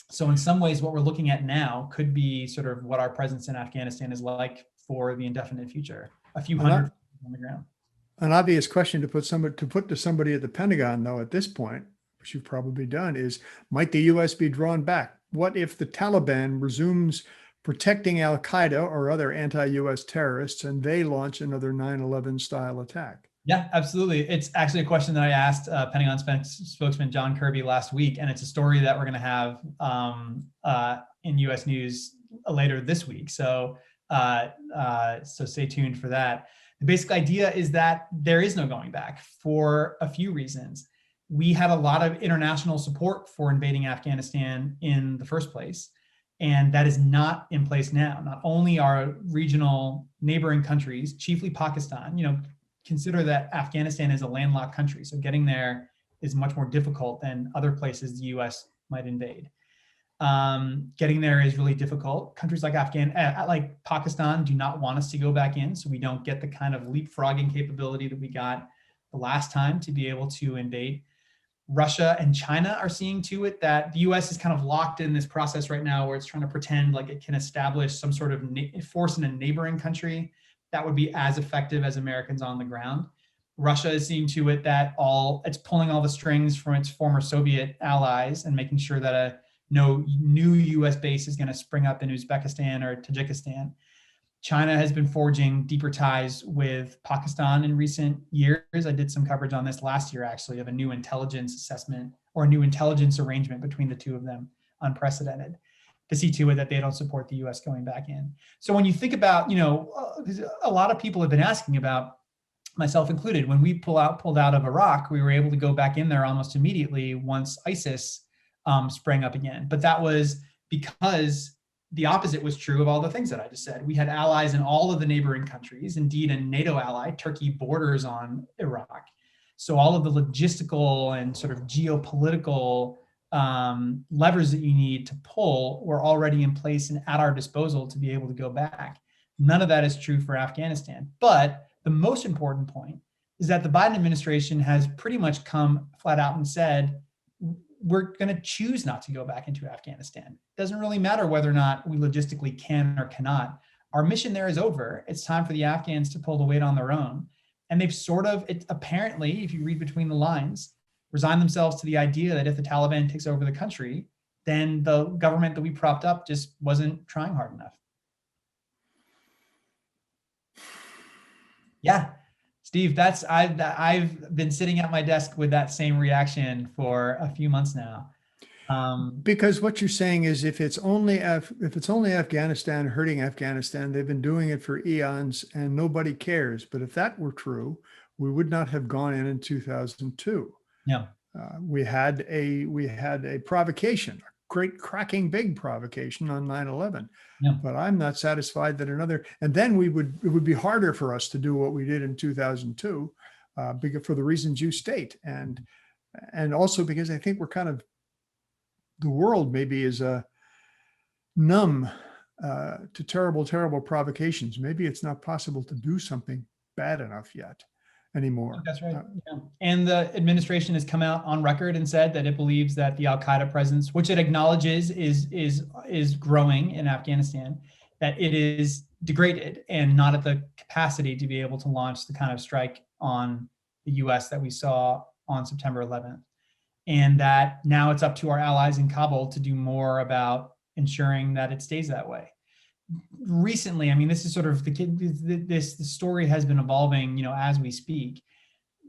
So in some ways, what we're looking at now could be sort of what our presence in Afghanistan is like for the indefinite future, a few hundred on the ground. An obvious question to put to somebody at the Pentagon, though, at this point, which you've probably done, is might the U.S. be drawn back? What if the Taliban resumes protecting Al-Qaeda or other anti-U.S. terrorists and they launch another 9/11 style attack? Yeah, absolutely. It's actually a question that I asked Pentagon spokesman John Kirby last week, and it's a story that we're going to have in U.S. News later this week. So stay tuned for that. The basic idea is that there is no going back for a few reasons. We had a lot of international support for invading Afghanistan in the first place, and that is not in place now. Not only are regional neighboring countries, chiefly Pakistan, consider that Afghanistan is a landlocked country, so getting there is much more difficult than other places the U.S. might invade. Getting there is really difficult. Countries like Pakistan do not want us to go back in, so we don't get the kind of leapfrogging capability that we got the last time to be able to invade. Russia and China are seeing to it that the U.S. is kind of locked in this process right now where it's trying to pretend like it can establish some sort of force in a neighboring country that would be as effective as Americans on the ground. Russia is seeing to it that it's pulling all the strings from its former Soviet allies and making sure that no new U.S. base is going to spring up in Uzbekistan or Tajikistan. China has been forging deeper ties with Pakistan in recent years. I did some coverage on this last year, actually, of a new intelligence assessment or a new intelligence arrangement between the two of them, unprecedented, to see to it that they don't support the U.S. going back in. So when you think about, a lot of people have been asking about, myself included, when we pulled out of Iraq, we were able to go back in there almost immediately once ISIS sprang up again. But that was because the opposite was true of all the things that I just said. We had allies in all of the neighboring countries. Indeed, a NATO ally, Turkey, borders on Iraq. So all of the logistical and sort of geopolitical levers that you need to pull were already in place and at our disposal to be able to go back. None of that is true for Afghanistan. But the most important point is that the Biden administration has pretty much come flat out and said, we're going to choose not to go back into Afghanistan. It doesn't really matter whether or not we logistically can or cannot. Our mission there is over. It's time for the Afghans to pull the weight on their own. And they've apparently, if you read between the lines, resigned themselves to the idea that if the Taliban takes over the country, then the government that we propped up just wasn't trying hard enough. Yeah. Steve, I've been sitting at my desk with that same reaction for a few months now. Because what you're saying is if it's only Afghanistan hurting Afghanistan, they've been doing it for eons and nobody cares. But if that were true, we would not have gone in 2002. Yeah. We had a provocation, a great cracking big provocation on 9/11. Yeah. But I'm not satisfied that and then it would be harder for us to do what we did in 2002, because for the reasons you state, and also because I think we're kind of, the world maybe is numb to terrible provocations. Maybe it's not possible to do something bad enough yet. anymore. That's right. Yeah. And the administration has come out on record and said that it believes that the Al-Qaeda presence, which it acknowledges is growing in Afghanistan, that it is degraded and not at the capacity to be able to launch the kind of strike on the US that we saw on September 11th. And that now it's up to our allies in Kabul to do more about ensuring that it stays that way. Recently, I mean, this is sort of the story has been evolving, as we speak,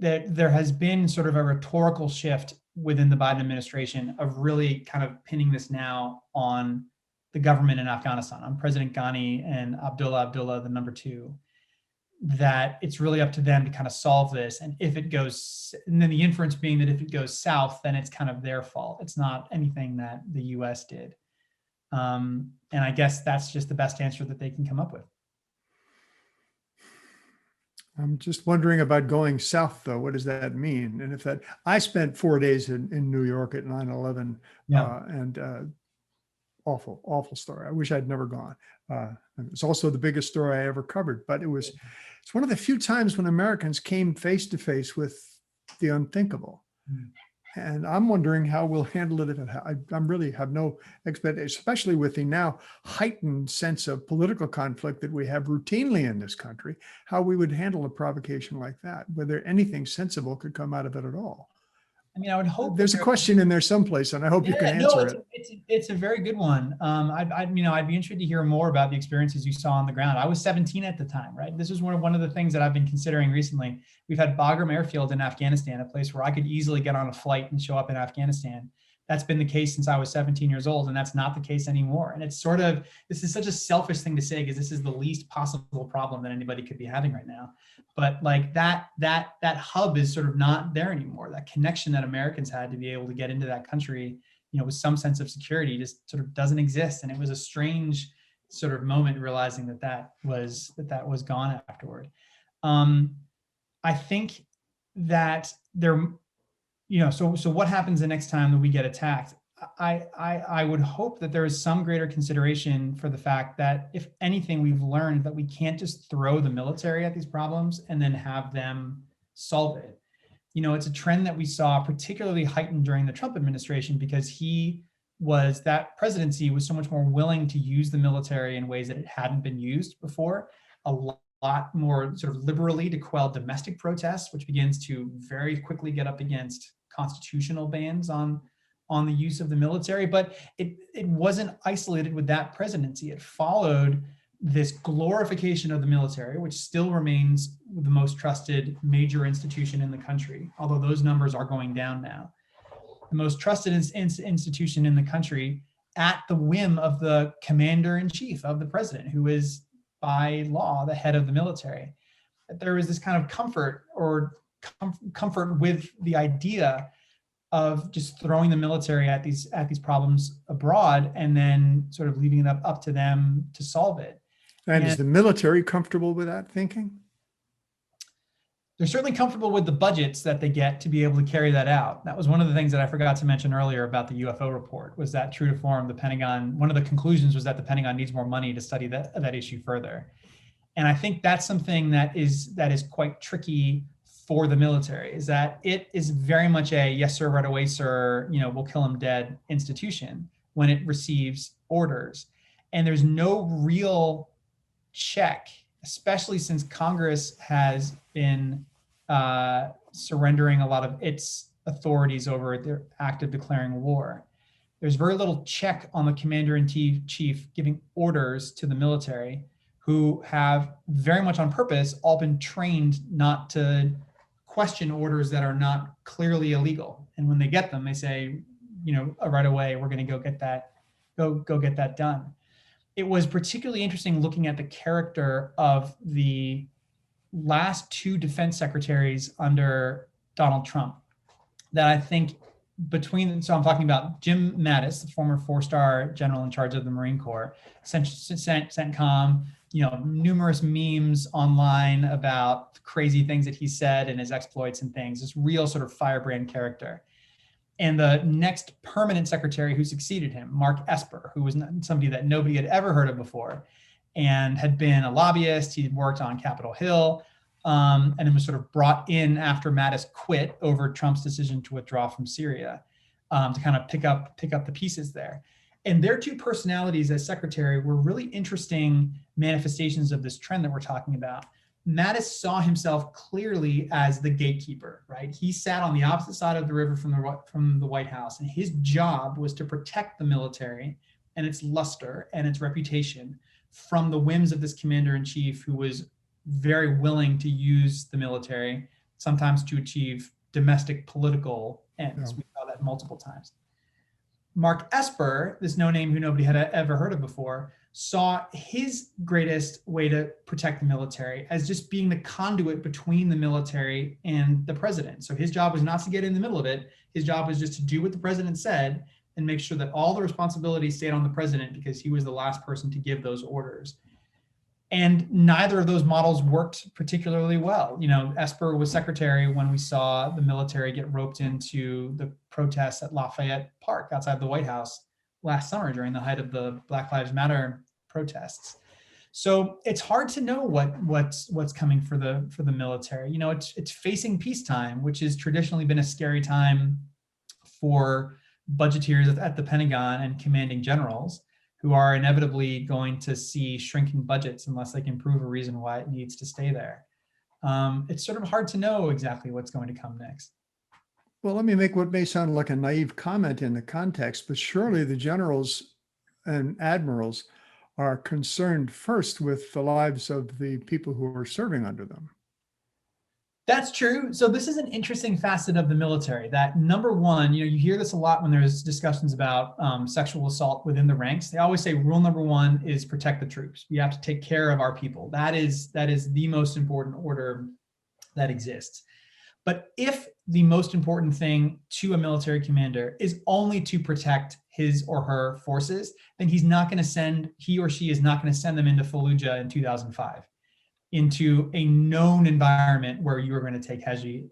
that there has been sort of a rhetorical shift within the Biden administration of really kind of pinning this now on the government in Afghanistan, on President Ghani and Abdullah, the number two, that it's really up to them to kind of solve this. And if it goes, and then the inference being that if it goes south, then it's kind of their fault. It's not anything that the US did. And I guess that's just the best answer that they can come up with. I'm just wondering about going south, though. What does that mean? And if that, I spent 4 days in New York at 9/11, and awful story. I wish I'd never gone. It's also the biggest story I ever covered, but it's one of the few times when Americans came face to face with the unthinkable. And I'm wondering how we'll handle it. I really have no expectation, especially with the now heightened sense of political conflict that we have routinely in this country, how we would handle a provocation like that, whether anything sensible could come out of it at all. I mean, I would hope there's a question in there someplace, and I hope you can answer it. It's a very good one. I'd be interested to hear more about the experiences you saw on the ground. I was 17 at the time, right? This was one of the things that I've been considering recently. We've had Bagram Airfield in Afghanistan, a place where I could easily get on a flight and show up in Afghanistan. That's been the case since I was 17 years old, and that's not the case anymore. And it's this is such a selfish thing to say, because this is the least possible problem that anybody could be having right now. But like that hub is sort of not there anymore. That connection that Americans had to be able to get into that country, with some sense of security, just sort of doesn't exist. And it was a strange sort of moment realizing that was gone afterward. I think that there, so what happens the next time that we get attacked? I would hope that there is some greater consideration for the fact that, if anything, we've learned that we can't just throw the military at these problems and then have them solve it. It's a trend that we saw particularly heightened during the Trump administration, because that presidency was so much more willing to use the military in ways that it hadn't been used before, a lot more sort of liberally to quell domestic protests, which begins to very quickly get up against constitutional bans on the use of the military. But it wasn't isolated with that presidency. It followed this glorification of the military, which still remains the most trusted major institution in the country, although those numbers are going down now. The most trusted institution in the country, at the whim of the commander-in-chief of the president, who is by law the head of the military. There is this kind of comfort with the idea of just throwing the military at these problems abroad and then sort of leaving it up to them to solve it. And is the military comfortable with that thinking? They're certainly comfortable with the budgets that they get to be able to carry that out. That was one of the things that I forgot to mention earlier about the UFO report, was that, true to form, the Pentagon, one of the conclusions was that the Pentagon needs more money to study that issue further. And I think that's something that is quite tricky for the military, is that it is very much a yes sir, right away sir, we'll kill him dead institution when it receives orders. And there's no real check, especially since Congress has been surrendering a lot of its authorities over their act of declaring war. There's very little check on the commander-in-chief giving orders to the military, who have very much on purpose all been trained not to question orders that are not clearly illegal. And when they get them, they say, right away, we're going to go get that done. It was particularly interesting looking at the character of the last two defense secretaries under Donald Trump, that I think so I'm talking about Jim Mattis, the former 4-star general in charge of the Marine Corps, CENTCOM, numerous memes online about crazy things that he said and his exploits and things, this real sort of firebrand character. And the next permanent secretary who succeeded him, Mark Esper, who was somebody that nobody had ever heard of before and had been a lobbyist. He had worked on Capitol Hill. and it was sort of brought in after Mattis quit over Trump's decision to withdraw from Syria, to kind of pick up the pieces there. And their two personalities as secretary were really interesting manifestations of this trend that we're talking about. Mattis saw himself clearly as the gatekeeper, right? He sat on the opposite side of the river from the White House, and his job was to protect the military and its luster and its reputation from the whims of this commander-in-chief who was very willing to use the military, sometimes to achieve domestic political ends. Yeah. We saw that multiple times. Mark Esper, this no name who nobody had ever heard of before, saw his greatest way to protect the military as just being the conduit between the military and the president. So his job was not to get in the middle of it. His job was just to do what the president said and make sure that all the responsibility stayed on the president because he was the last person to give those orders. And neither of those models worked particularly well. You know, Esper was secretary when we saw the military get roped into the protests at Lafayette Park outside the White House last summer during the height of the Black Lives Matter protests. So it's hard to know what's coming for the military. You know, it's facing peacetime, which has traditionally been a scary time for budgeteers at the Pentagon and commanding generals, who are inevitably going to see shrinking budgets unless they can prove a reason why it needs to stay there. It's sort of hard to know exactly what's going to come next. Well, let me make what may sound like a naive comment in the context, but surely the generals and admirals are concerned first with the lives of the people who are serving under them. That's true. So this is an interesting facet of the military that, number one, you know, you hear this a lot when there's discussions about sexual assault within the ranks. They always say rule number one is protect the troops. We have to take care of our people. That is the most important order that exists. But if the most important thing to a military commander is only to protect his or her forces, then he or she is not going to send them into Fallujah in 2005. Into a known environment where you are going to take heavy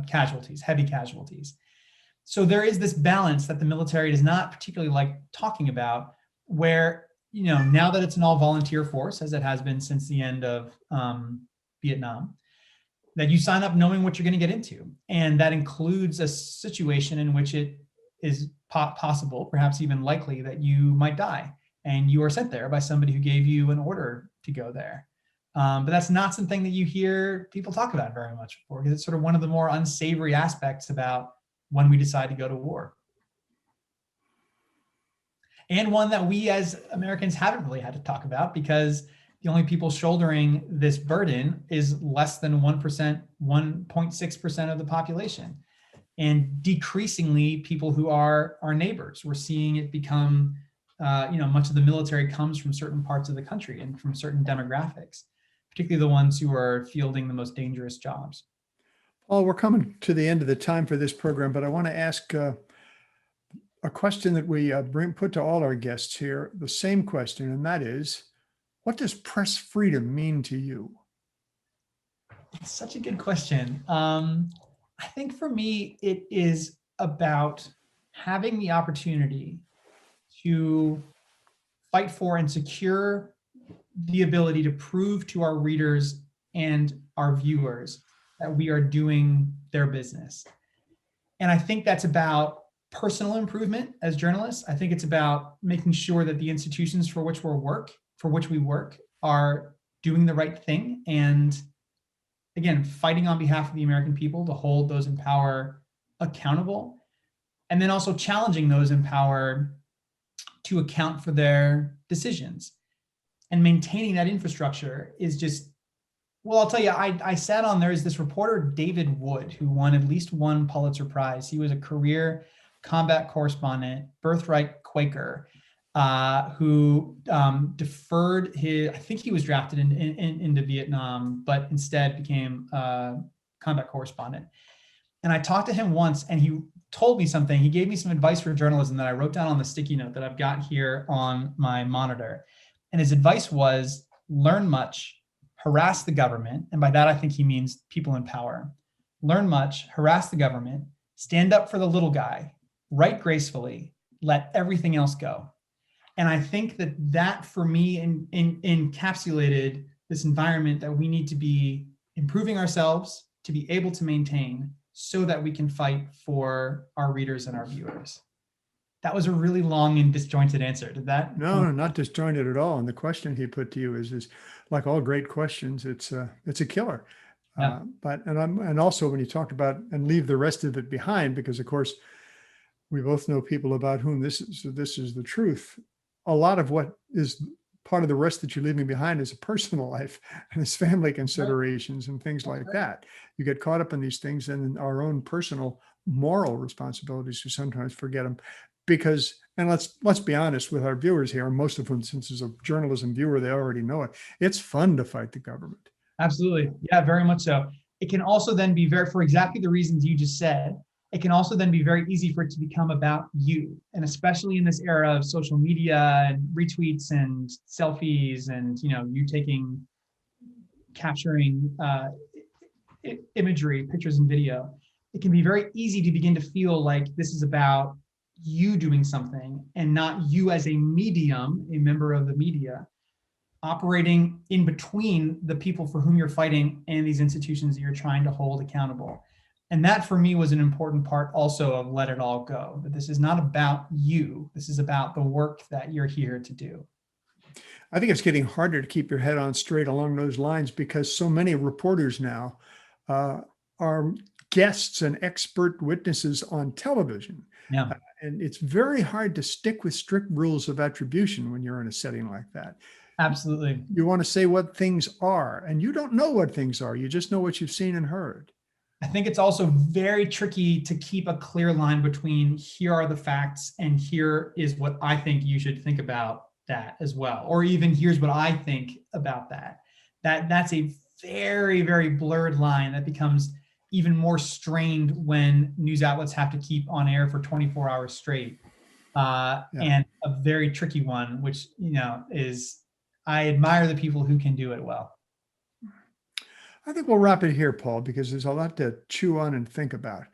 casualties. So there is this balance that the military does not particularly like talking about, where, you know, now that it's an all-volunteer force, as it has been since the end of Vietnam, that you sign up knowing what you're going to get into. And that includes a situation in which it is possible, perhaps even likely, that you might die. And you are sent there by somebody who gave you an order to go there. But that's not something that you hear people talk about very much before, because it's sort of one of the more unsavory aspects about when we decide to go to war. And one that we as Americans haven't really had to talk about, because the only people shouldering this burden is less than 1%, 1.6% of the population. And decreasingly people who are our neighbors. We're seeing it become much of the military comes from certain parts of the country and from certain demographics, particularly the ones who are fielding the most dangerous jobs. Paul, we're coming to the end of the time for this program, but I want to ask a question that we put to all our guests here, the same question, and that is, what does press freedom mean to you? It's such a good question. I think for me, it is about having the opportunity to fight for and secure the ability to prove to our readers and our viewers that we are doing their business. And I think that's about personal improvement as journalists. I think it's about making sure that the institutions for which we work are doing the right thing. And again, fighting on behalf of the American people to hold those in power accountable. And then also challenging those in power to account for their decisions. And maintaining that infrastructure is just, well, I'll tell you, I sat on, there is this reporter, David Wood, who won at least one Pulitzer Prize. He was a career combat correspondent, birthright Quaker, who deferred his, I think he was drafted into Vietnam, but instead became a combat correspondent. And I talked to him once, and he told me something. He gave me some advice for journalism that I wrote down on the sticky note that I've got here on my monitor. And his advice was, learn much, harass the government. And by that, I think he means people in power. Learn much, harass the government, stand up for the little guy, write gracefully, let everything else go. And I think that for me encapsulated this environment that we need to be improving ourselves to be able to maintain so that we can fight for our readers and our viewers. That was a really long and disjointed answer. Did that? No, not disjointed at all. And the question he put to you is like all great questions, it's a killer. Yeah. And also when you talked about and leave the rest of it behind, because of course we both know people about whom this is the truth. A lot of what is part of the rest that you're leaving behind is a personal life and it's family considerations and things like that. You get caught up in these things and our own personal moral responsibilities, we sometimes forget them. Because, and let's be honest with our viewers here, most of whom, since it's a journalism viewer, they already know it. It's fun to fight the government. Absolutely. Yeah, very much so. It can also then be for exactly the reasons you just said, it can also then be very easy for it to become about you. And especially in this era of social media and retweets and selfies and, you capturing imagery, pictures and video, it can be very easy to begin to feel like this is about you doing something and not you as a medium, a member of the media, operating in between the people for whom you're fighting and these institutions that you're trying to hold accountable. And that for me was an important part also of Let It All Go, that this is not about you. This is about the work that you're here to do. I think it's getting harder to keep your head on straight along those lines because so many reporters now are guests and expert witnesses on television. Yeah. And it's very hard to stick with strict rules of attribution when you're in a setting like that. Absolutely. You want to say what things are, and you don't know what things are. You just know what you've seen and heard. I think it's also very tricky to keep a clear line between here are the facts and here is what I think you should think about that as well. Or even here's what I think about that. That's a very, very blurred line that becomes even more strained when news outlets have to keep on air for 24 hours straight. And a very tricky one, which, is, I admire the people who can do it well. I think we'll wrap it here, Paul, because there's a lot to chew on and think about.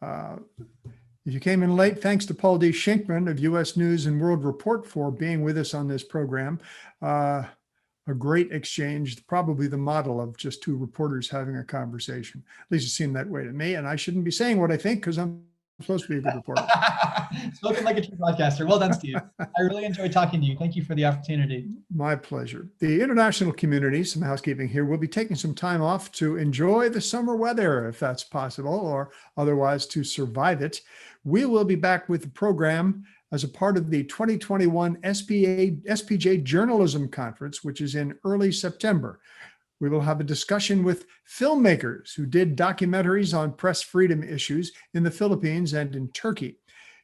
If you came in late, thanks to Paul D. Shinkman of U.S. News and World Report for being with us on this program. A great exchange, probably the model of just two reporters having a conversation. At least it seemed that way to me. And I shouldn't be saying what I think because I'm supposed to be a good reporter. Spoken like a true podcaster. Well done, Steve. I really enjoyed talking to you. Thank you for the opportunity. My pleasure. The international community, some housekeeping here, will be taking some time off to enjoy the summer weather, if that's possible, or otherwise to survive it. We will be back with the program as a part of the 2021 SPJ Journalism Conference, which is in early September. We will have a discussion with filmmakers who did documentaries on press freedom issues in the Philippines and in Turkey.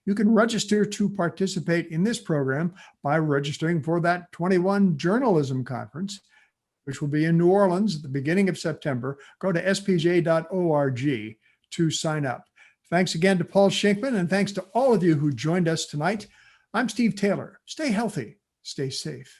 You can register to participate in this program by registering for that 21 Journalism Conference, which will be in New Orleans at the beginning of September. Go to spj.org to sign up. Thanks again to Paul Shinkman, and thanks to all of you who joined us tonight. I'm Steve Taylor. Stay healthy, stay safe.